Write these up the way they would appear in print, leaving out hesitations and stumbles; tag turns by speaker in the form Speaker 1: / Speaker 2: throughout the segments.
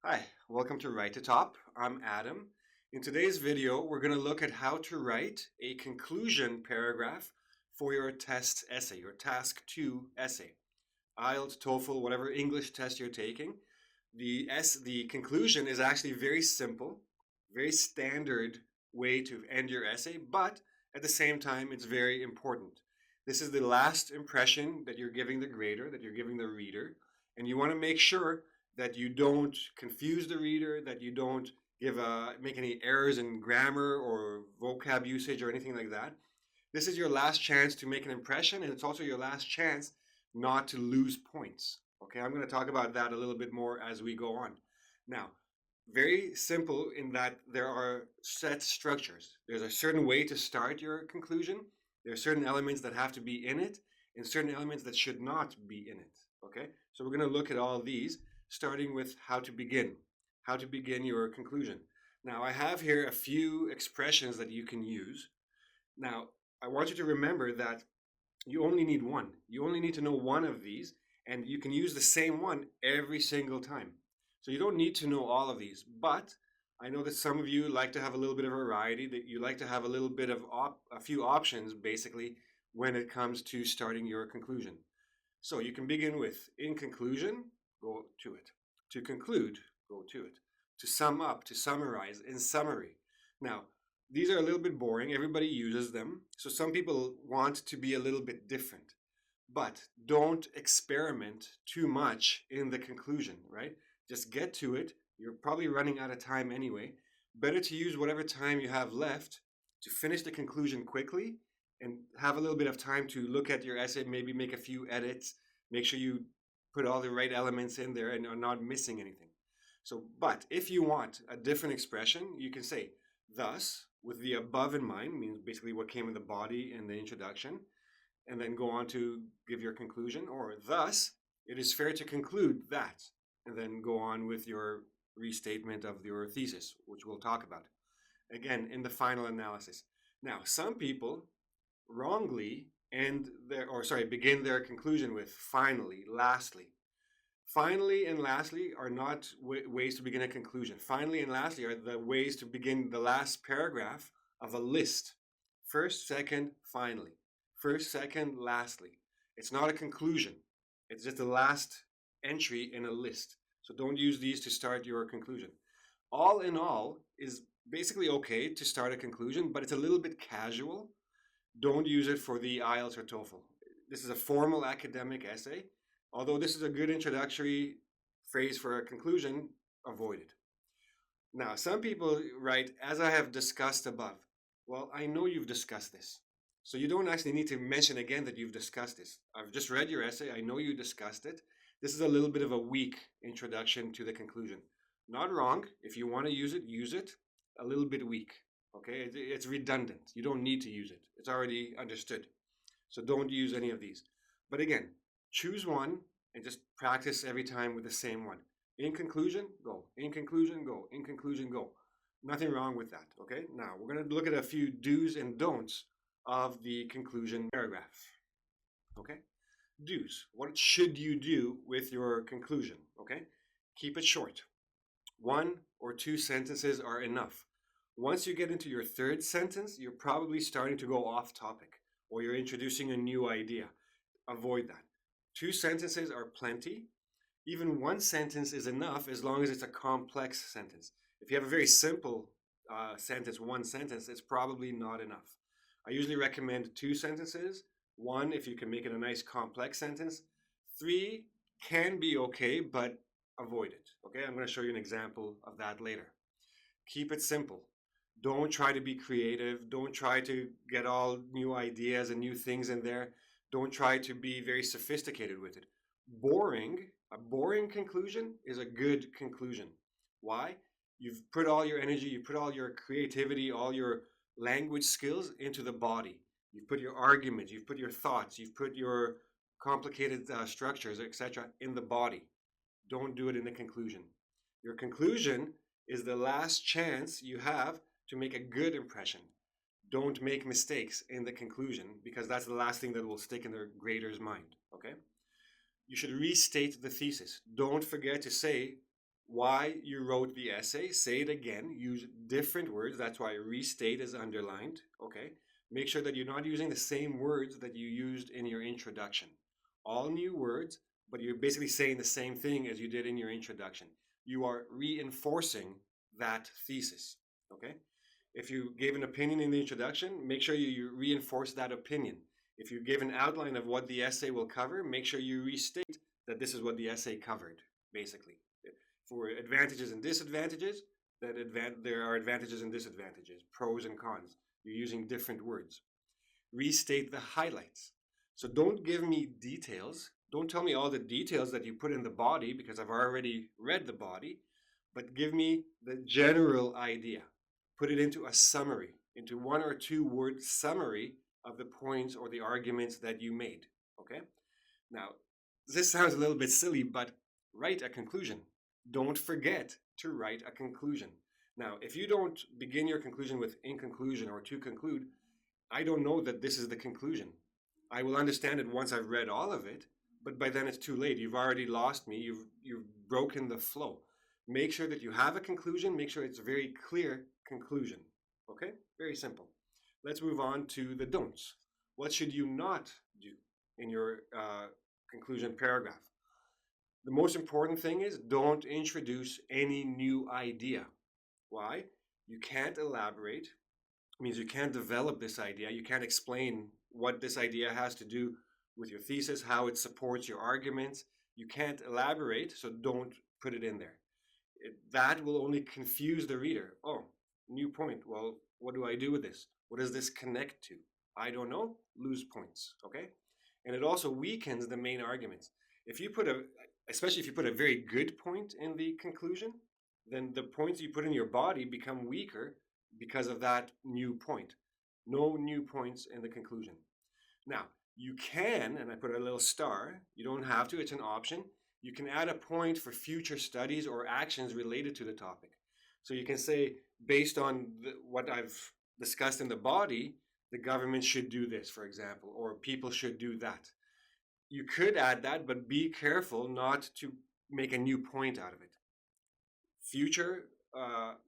Speaker 1: Hi, welcome to Write to Top. I'm Adam. In today's video, we're going to look at how to write a conclusion paragraph for your test essay, your Task 2 essay. IELTS, TOEFL, whatever English test you're taking. The conclusion is actually very simple, very standard way to end your essay, but at the same time, it's very important. This is the last impression that you're giving the grader, that you're giving the reader, and you want to make sure that you don't confuse the reader, that you don't make any errors in grammar or vocab usage or anything like that. This is your last chance to make an impression, and it's also your last chance not to lose points. Okay, I'm going to talk about that a little bit more as we go on. Now, very simple in that there are set structures. There's a certain way to start your conclusion. There are certain elements that have to be in it and certain elements that should not be in it. Okay, so we're going to look at all these, starting with how to begin your conclusion. Now, I have here a few expressions that you can use. Now, I want you to remember that you only need one. You only need to know one of these, and you can use the same one every single time. So you don't need to know all of these, but I know that some of you like to have a little bit of variety, that you like to have a little bit of a few options, basically, when it comes to starting your conclusion. So you can begin with, in conclusion, go to it. To conclude, go to it. To sum up, to summarize, in summary. Now, these are a little bit boring. Everybody uses them. So some people want to be a little bit different. But don't experiment too much in the conclusion, right? Just get to it. You're probably running out of time anyway. Better to use whatever time you have left to finish the conclusion quickly and have a little bit of time to look at your essay, maybe make a few edits, make sure you put all the right elements in there and are not missing anything. So, but if you want a different expression, you can say, thus, with the above in mind, means basically what came in the body and the introduction, and then go on to give your conclusion, or thus, it is fair to conclude that, and then go on with your restatement of your thesis, which we'll talk about. Again, in the final analysis. Now, some people wrongly begin their conclusion with finally, lastly. Finally and lastly are not ways to begin a conclusion. Finally and lastly are the ways to begin the last paragraph of a list. First, second, finally. First, second, lastly. It's not a conclusion. It's just the last entry in a list. So don't use these to start your conclusion. All in all is basically okay to start a conclusion, but it's a little bit casual. Don't use it for the IELTS or TOEFL. This is a formal academic essay. Although this is a good introductory phrase for a conclusion, avoid it. Now, some people write, as I have discussed above. Well, I know you've discussed this. So you don't actually need to mention again that you've discussed this. I've just read your essay. I know you discussed it. This is a little bit of a weak introduction to the conclusion. Not wrong. If you want to use it. A little bit weak. Okay, it's redundant. You don't need to use it. It's already understood. So don't use any of these. But again, choose one and just practice every time with the same one. In conclusion, go. In conclusion, go. In conclusion, go. Nothing wrong with that. Okay, now we're going to look at a few do's and don'ts of the conclusion paragraph. Okay, do's. What should you do with your conclusion? Okay, keep it short. 1 or 2 sentences are enough. Once you get into your third sentence, you're probably starting to go off topic or you're introducing a new idea. Avoid that. 2 sentences are plenty. Even 1 sentence is enough as long as it's a complex sentence. If you have a very simple sentence, 1 sentence, it's probably not enough. I usually recommend 2 sentences. 1 if you can make it a nice complex sentence. 3 can be okay, but avoid it. Okay, I'm going to show you an example of that later. Keep it simple. Don't try to be creative. Don't try to get all new ideas and new things in there. Don't try to be very sophisticated with it. A boring conclusion is a good conclusion. Why? You've put all your energy, you put all your creativity, all your language skills into the body. You've put your arguments, you've put your thoughts, you've put your complicated structures, etc. in the body. Don't do it in the conclusion. Your conclusion is the last chance you have to make a good impression. Don't make mistakes in the conclusion because that's the last thing that will stick in the grader's mind, okay? You should restate the thesis. Don't forget to say why you wrote the essay. Say it again. Use different words. That's why restate is underlined. Okay. Make sure that you're not using the same words that you used in your introduction. All new words, but you're basically saying the same thing as you did in your introduction. You are reinforcing that thesis. Okay. If you gave an opinion in the introduction, make sure you reinforce that opinion. If you give an outline of what the essay will cover, make sure you restate that this is what the essay covered, basically. For advantages and disadvantages, there are advantages and disadvantages, pros and cons. You're using different words. Restate the highlights. So don't give me details. Don't tell me all the details that you put in the body because I've already read the body, but give me the general idea. Put it into a summary, into 1 or 2 word summary of the points or the arguments that you made. Okay? Now, this sounds a little bit silly, but write a conclusion. Don't forget to write a conclusion. Now, if you don't begin your conclusion with in conclusion or to conclude, I don't know that this is the conclusion. I will understand it once I've read all of it, but by then it's too late. You've already lost me. You've broken the flow. Make sure that you have a conclusion. Make sure it's a very clear conclusion. Okay? Very simple. Let's move on to the don'ts. What should you not do in your conclusion paragraph? The most important thing is don't introduce any new idea. Why? You can't elaborate. It means you can't develop this idea. You can't explain what this idea has to do with your thesis, how it supports your arguments. You can't elaborate, so don't put it in there. That will only confuse the reader. Oh, new point. Well, what do I do with this? What does this connect to? I don't know. Lose points. Okay? And it also weakens the main arguments. If you put especially if you put a very good point in the conclusion, then the points you put in your body become weaker because of that new point. No new points in the conclusion. Now, you can, and I put a little star, you don't have to, it's an option. You can add a point for future studies or actions related to the topic. So you can say, based on what I've discussed in the body, the government should do this, for example, or people should do that. You could add that, but be careful not to make a new point out of it. Future,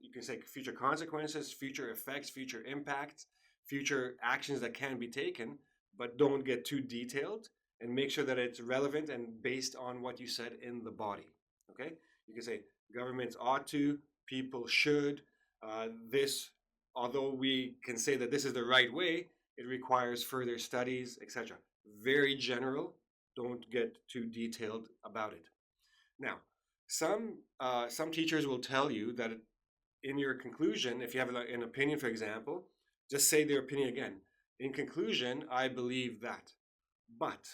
Speaker 1: you can say future consequences, future effects, future impacts, future actions that can be taken, but don't get too detailed and make sure that it's relevant and based on what you said in the body. Okay? You can say governments ought to, people should, this, although we can say that this is the right way, it requires further studies, etc. Very general. Don't get too detailed about it. Now, some teachers will tell you that in your conclusion, if you have an opinion, for example, just say their opinion again. In conclusion, I believe that. But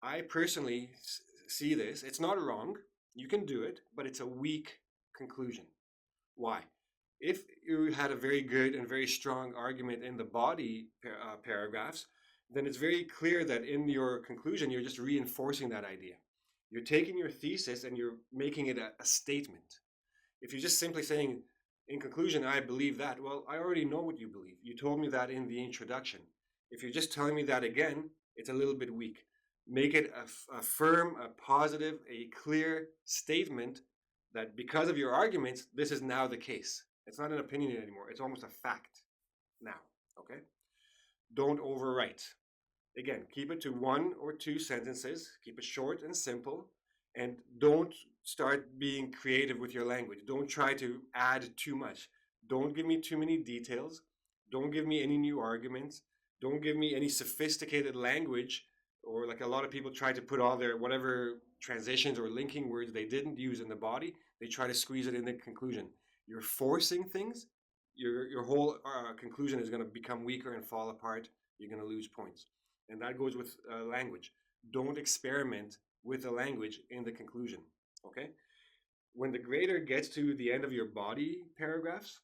Speaker 1: I personally see this. It's not wrong. You can do it, but it's a weak conclusion. Why? If you had a very good and very strong argument in the body paragraphs, then it's very clear that in your conclusion, you're just reinforcing that idea. You're taking your thesis and you're making it a statement. If you're just simply saying, in conclusion, I believe that, well, I already know what you believe. You told me that in the introduction. If you're just telling me that again, it's a little bit weak. Make it a firm, a positive, a clear statement that because of your arguments, this is now the case. It's not an opinion anymore. It's almost a fact now, okay? Don't overwrite. Again, keep it to 1 or 2 sentences. Keep it short and simple. And don't start being creative with your language. Don't try to add too much. Don't give me too many details. Don't give me any new arguments. Don't give me any sophisticated language, or like a lot of people try to put all their whatever transitions or linking words they didn't use in the body, they try to squeeze it in the conclusion. You're forcing things. Your whole conclusion is going to become weaker and fall apart. You're going to lose points. And that goes with language. Don't experiment with the language in the conclusion, okay? When the grader gets to the end of your body paragraphs,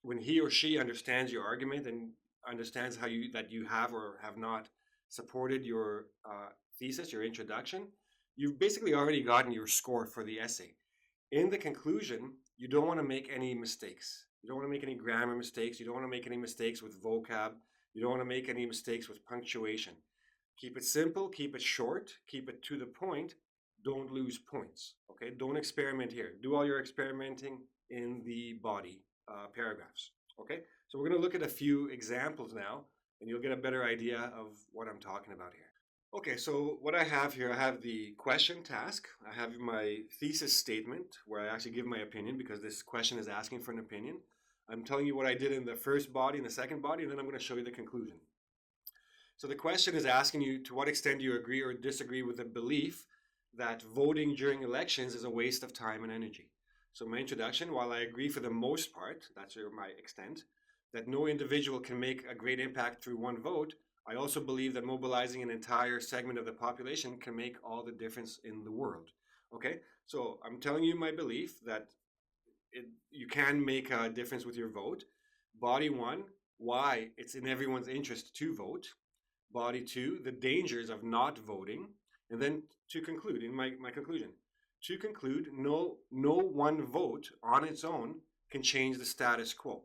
Speaker 1: when he or she understands your argument and understands how you have or have not supported your thesis, your introduction, you've basically already gotten your score for the essay. In the conclusion, you don't want to make any mistakes. You don't want to make any grammar mistakes. You don't want to make any mistakes with vocab. You don't want to make any mistakes with punctuation. Keep it simple, keep it short, keep it to the point, don't lose points. Okay, don't experiment here. Do all your experimenting in the body paragraphs. Okay, so we're going to look at a few examples now, and you'll get a better idea of what I'm talking about here. Okay, so what I have here, I have the question task. I have my thesis statement where I actually give my opinion because this question is asking for an opinion. I'm telling you what I did in the first body and the second body, and then I'm going to show you the conclusion. So the question is asking you to what extent do you agree or disagree with the belief that voting during elections is a waste of time and energy. So my introduction, while I agree for the most part, that's my extent, that no individual can make a great impact through one vote, I also believe that mobilizing an entire segment of the population can make all the difference in the world. Okay, so I'm telling you my belief that you can make a difference with your vote. Body one, why it's in everyone's interest to vote. Body two, the dangers of not voting. And then to conclude, in my conclusion, to conclude, no one vote on its own can change the status quo.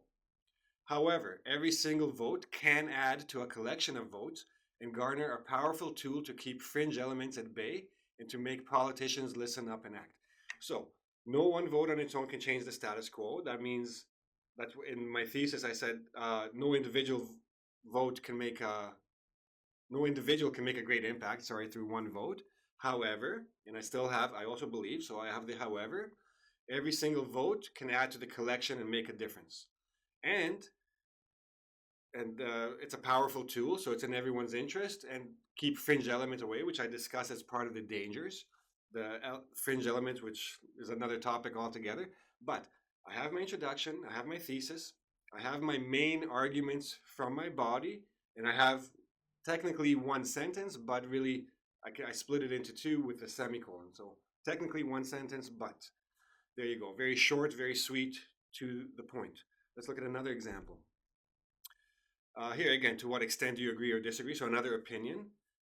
Speaker 1: However, every single vote can add to a collection of votes and garner a powerful tool to keep fringe elements at bay and to make politicians listen up and act. So, no one vote on its own can change the status quo. That means that in my thesis I said no individual can make a great impact, through one vote. However, and I also believe, so I have the however, every single vote can add to the collection and make a difference. And it's a powerful tool, so it's in everyone's interest, and keep fringe elements away, which I discuss as part of the dangers. The fringe elements, which is another topic altogether. But I have my introduction, I have my thesis, I have my main arguments from my body, and I have technically one sentence, but really I split it into two with a semicolon. So technically one sentence, but there you go. Very short, very sweet, to the point. Let's look at another example. Here again, to what extent do you agree or disagree? So another opinion.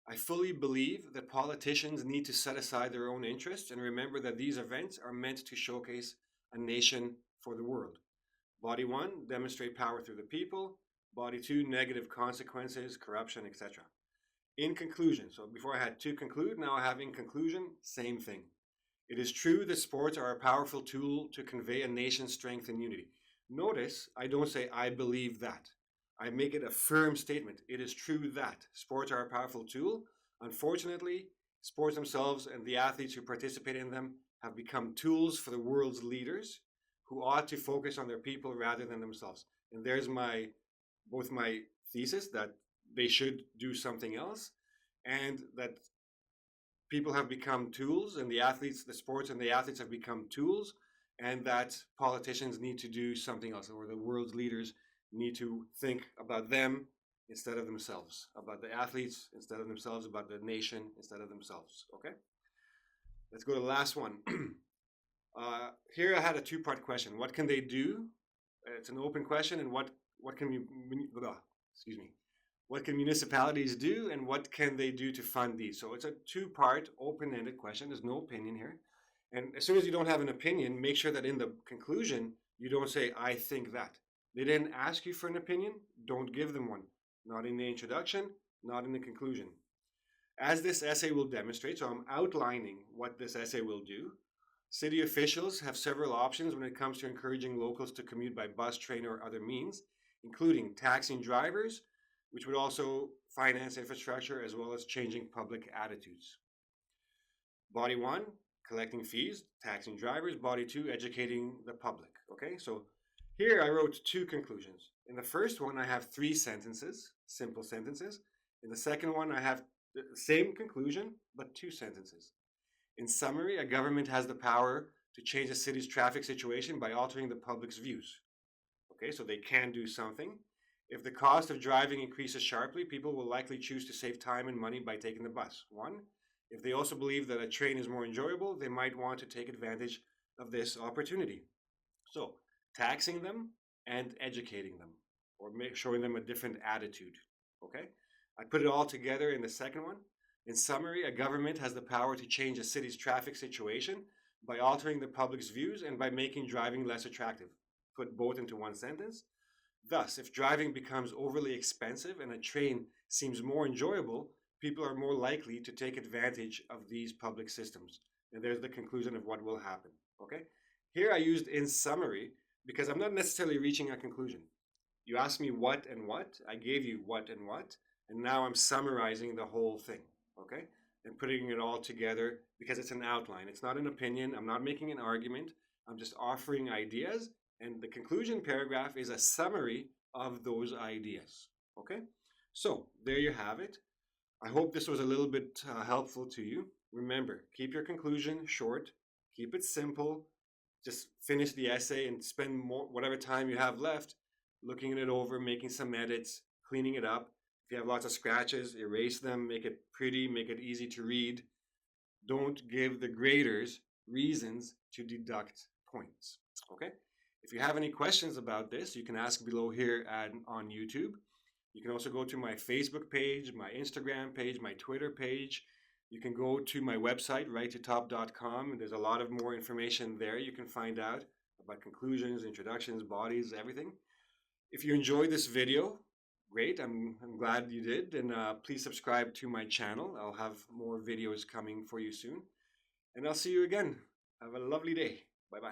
Speaker 1: I fully believe that politicians need to set aside their own interests and remember that these events are meant to showcase a nation for the world. Body one, demonstrate power through the people. Body two, negative consequences, corruption, etc. In conclusion, so before I had to conclude, now I have in conclusion, same thing. It is true that sports are a powerful tool to convey a nation's strength and unity. Notice I don't say I believe that. I make it a firm statement. It is true that sports are a powerful tool. Unfortunately, sports themselves and the athletes who participate in them have become tools for the world's leaders who ought to focus on their people rather than themselves. And there's both my thesis that they should do something else, and that people have become tools, and the sports and the athletes have become tools, and that politicians need to do something else, or the world's leaders need to think about them instead of themselves, about the athletes instead of themselves, about the nation instead of themselves. Okay, let's go to the last one. Here I had a two-part question. What can they do? It's an open question, and what can what can municipalities do, and what can they do to fund these? So it's a two-part open-ended question. There's no opinion here. And as soon as you don't have an opinion, make sure that in the conclusion you don't say I think that. They didn't ask you for an opinion, don't give them one. Not in the introduction, not in the conclusion. As this essay will demonstrate, so I'm outlining what this essay will do. City officials have several options when it comes to encouraging locals to commute by bus, train, or other means, including taxing drivers, which would also finance infrastructure as well as changing public attitudes. Body one, collecting fees, taxing drivers. Body two, educating the public. Okay, so here I wrote two conclusions. In the first one, I have three sentences, simple sentences. In the second one, I have the same conclusion, but two sentences. In summary, a government has the power to change a city's traffic situation by altering the public's views. Okay, so they can do something. If the cost of driving increases sharply, people will likely choose to save time and money by taking the bus. One, if they also believe that a train is more enjoyable, they might want to take advantage of this opportunity. So, taxing them and educating them, or showing them a different attitude. Okay, I put it all together in the second one. In summary, a government has the power to change a city's traffic situation by altering the public's views and by making driving less attractive. Put both into one sentence. Thus, if driving becomes overly expensive and a train seems more enjoyable, people are more likely to take advantage of these public systems. and there's the conclusion of what will happen. Okay? Here I used in summary because I'm not necessarily reaching a conclusion. You asked me what and what, I gave you what, and now I'm summarizing the whole thing. Okay? And putting it all together because it's an outline. It's not an opinion. I'm not making an argument. I'm just offering ideas, and the conclusion paragraph is a summary of those ideas. Okay? So there you have it. I hope this was a little bit helpful to you. Remember, keep your conclusion short, keep it simple. Just finish the essay and spend more whatever time you have left looking it over, making some edits, cleaning it up. If you have lots of scratches, erase them, make it pretty, make it easy to read. Don't give the graders reasons to deduct points. Okay? If you have any questions about this, you can ask below here on YouTube. You can also go to my Facebook page, my Instagram page, my Twitter page. You can go to my website, writetotop.com, and there's a lot of more information there you can find out about conclusions, introductions, bodies, everything. If you enjoyed this video, great. I'm glad you did. And please subscribe to my channel. I'll have more videos coming for you soon. And I'll see you again. Have a lovely day. Bye-bye.